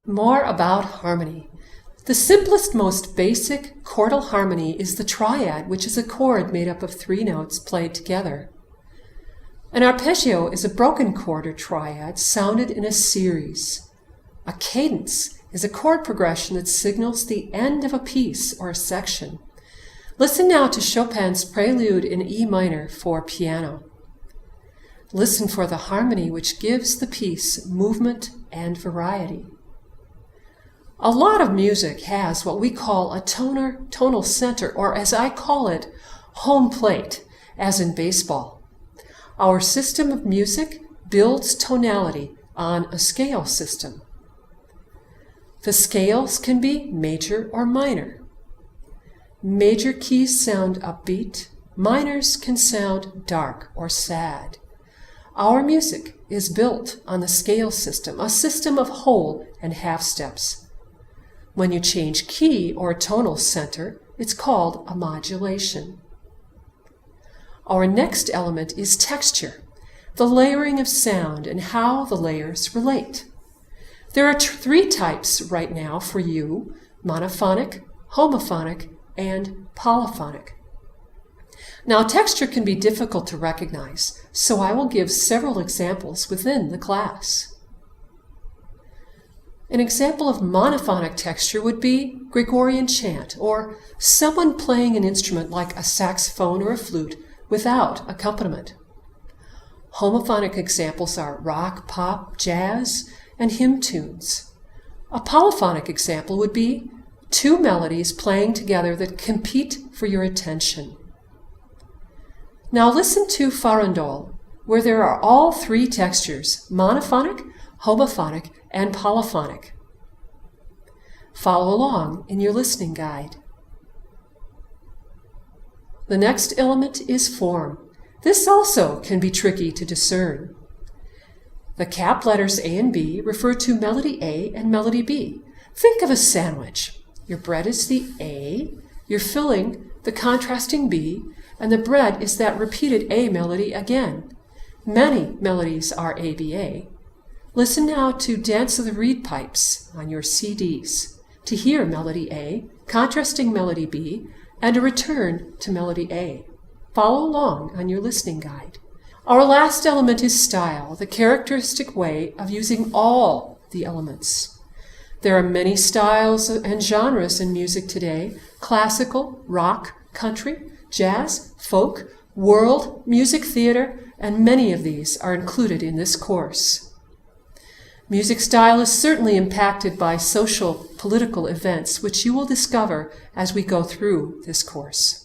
More about harmony. The simplest, most basic chordal harmony is the triad, which is a chord made up of 3 notes played together. An arpeggio is a broken chord or triad sounded in a series. A cadence is a chord progression that signals the end of a piece or a section. Listen now to Chopin's Prelude in E minor for piano. Listen for the harmony which gives the piece movement and variety. A lot of music has what we call a tonal center, or as I call it, home plate, as in baseball. Our system of music builds tonality on a scale system. The scales can be major or minor. Major keys sound upbeat, minors can sound dark or sad. Our music is built on the scale system, a system of whole and half steps. When you change key or tonal center, it's called a modulation. Our next element is texture, the layering of sound and how the layers relate. There are 3 types right now for you: monophonic, homophonic, and polyphonic. Now, texture can be difficult to recognize, so I will give several examples within the class. An example of monophonic texture would be Gregorian chant, or someone playing an instrument like a saxophone or a flute without accompaniment. Homophonic examples are rock, pop, jazz, and hymn tunes. A polyphonic example would be 2 melodies playing together that compete for your attention. Now listen to farandole, where there are all 3 textures: monophonic, homophonic, and polyphonic. Follow along in your listening guide. The next element is form. This also can be tricky to discern. The cap letters A and B refer to melody A and melody B. Think of a sandwich. Your bread is the A, your filling the contrasting B, and the bread is that repeated A melody again. Many melodies are ABA. Listen now to Dance of the Reed Pipes on your CDs to hear melody A, contrasting melody B, and a return to melody A. Follow along on your listening guide. Our last element is style, the characteristic way of using all the elements. There are many styles and genres in music today: classical, rock, country, jazz, folk, world, music theater, and many of these are included in this course. Music style is certainly impacted by social, political events, which you will discover as we go through this course.